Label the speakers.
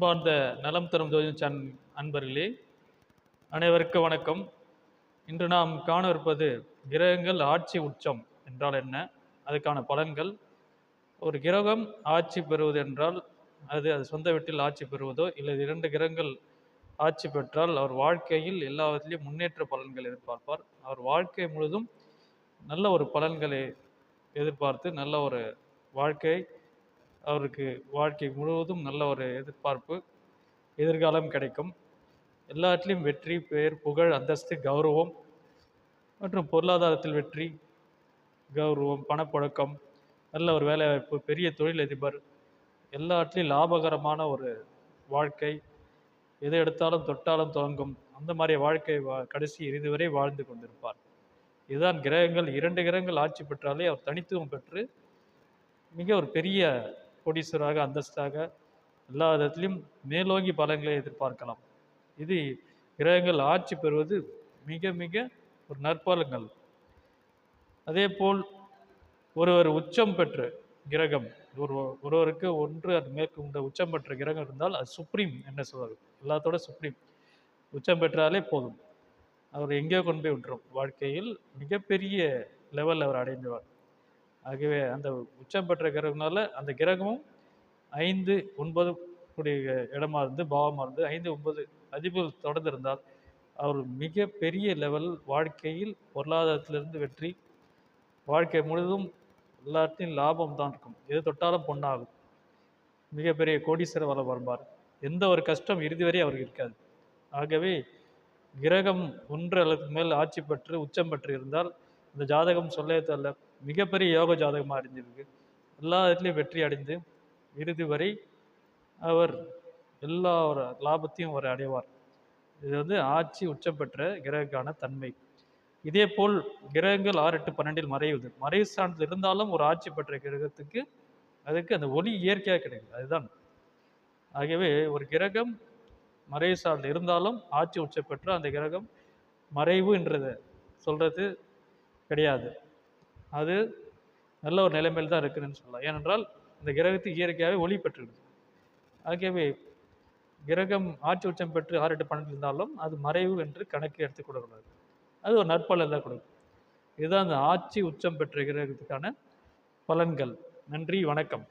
Speaker 1: அன்பார்ந்த நலம் தரும் ஜோதிட அன்பர்களே, அனைவருக்கும் வணக்கம். இன்று நாம் காணவிருப்பது கிரகங்கள் ஆட்சி உச்சம் என்றால் என்ன, அதுக்கான பலன்கள். ஒரு கிரகம் ஆட்சி பெறுவது என்றால் அது சொந்த வீட்டில் ஆட்சி பெறுவதோ இல்லை இரண்டு கிரகங்கள் ஆட்சி பெற்றால் அவர் வாழ்க்கையில் எல்லாவற்றிலையும் முன்னேற்ற பலன்கள் எதிர்பார்ப்பார். அவர் வாழ்க்கை முழுதும் நல்ல ஒரு பலன்களை எதிர்பார்த்து நல்ல ஒரு வாழ்க்கை, அவருக்கு வாழ்க்கை முழுவதும் நல்ல ஒரு எதிர்பார்ப்பு, எதிர்காலம் கிடைக்கும். எல்லாத்திலையும் வெற்றி, பெயர், புகழ், அந்தஸ்து, கௌரவம் மற்றும் பொருளாதாரத்தில் வெற்றி, கௌரவம், பணப்புழக்கம், நல்ல ஒரு வேலைவாய்ப்பு, பெரிய தொழிலதிபர், எல்லாத்திலையும் லாபகரமான ஒரு வாழ்க்கை, எதை எடுத்தாலும் தொட்டாலும் துவங்கும், அந்த மாதிரி வாழ்க்கை கடைசி இறுதி வரை வாழ்ந்து கொண்டிருப்பார். இதுதான் கிரகங்கள். இரண்டு கிரகங்கள் ஆட்சி பெற்றாலே அவர் தனித்துவம் பெற்று மிக ஒரு பெரிய கோடீஸ்வராக, அந்தஸ்தாக, எல்லா விதத்திலையும் மேலோங்கி பலன்களை எதிர்பார்க்கலாம். இது கிரகங்கள் ஆட்சி பெறுவது மிக மிக ஒரு நற்பலன்கள். அதே போல் ஒருவர் உச்சம் பெற்ற கிரகம், ஒருவருக்கு ஒன்று அது மேற்கொண்ட உச்சம் பெற்ற கிரகம் இருந்தால் அது சுப்ரீம் என்ன சொல்வார்கள், எல்லாத்தோட சுப்ரீம். உச்சம் பெற்றாலே போதும், அவர் எங்கேயோ கொண்டு போய் விட்டுரும். வாழ்க்கையில் மிகப்பெரிய லெவல் அவர் அடைந்துவார். ஆகவே அந்த உச்சம் பெற்ற கிரகம்னால அந்த கிரகமும் 5, 9 கூடிய இடமா இருந்து, பாவமாக இருந்து 5, 9 அதிபர்கள் தொடர்ந்து இருந்தால் அவர் மிக பெரிய லெவல் வாழ்க்கையில் பொருளாதாரத்திலிருந்து வெற்றி, வாழ்க்கை முழுவதும் எல்லாத்தையும் லாபம் தான் இருக்கும். எது தொட்டாலும் பொண்ணாகும். மிகப்பெரிய கோடீஸ்வர வளம் வருவார். எந்த ஒரு கஷ்டம் இறுதி வரை அவருக்கு இருக்காது. ஆகவே கிரகம் ஒன்று அல்லது மேல் ஆட்சி பெற்று உச்சம் பெற்று இருந்தால் அந்த ஜாதகம் சொல்ல தரல, மிகப்பெரிய யோக ஜாதகமாக அடைஞ்சிருக்கு. எல்லா இடத்துலையும் வெற்றி அடைந்து இறுதி வரை அவர் எல்லா ஒரு லாபத்தையும் அவர் அடைவார். இது ஆட்சி உச்சம் பெற்ற கிரகக்கான தன்மை. இதே போல் கிரகங்கள் 6, 8, 12 மறைவுது. மறைவு ஸ்தானத்தில் இருந்தாலும் ஒரு ஆட்சி பெற்ற கிரகத்துக்கு அதுக்கு அந்த ஒளி இயற்கையாக கிடைக்கும். அதுதான். ஆகவே ஒரு கிரகம் மறைவு சார்ந்து இருந்தாலும் ஆட்சி உச்சம் பெற்ற அந்த கிரகம் மறைவு என்றது சொல்றது கிடையாது. அது நல்ல ஒரு நிலைமையில் தான் இருக்குதுன்னு சொல்லலாம். ஏனென்றால் இந்த கிரகத்துக்கு இயற்கையாகவே ஒளி பெற்றுடுது. ஆகவே கிரகம் ஆட்சி உச்சம் பெற்று 6, 8, 12 இருந்தாலும் அது மறைவு என்று கணக்கு எடுத்துக் கொடுக்கூடாது. அது ஒரு நற்பலன் தான் கொடுக்கும். இதுதான் அந்த ஆட்சி உச்சம் பெற்ற கிரகத்துக்கான பலன்கள். நன்றி, வணக்கம்.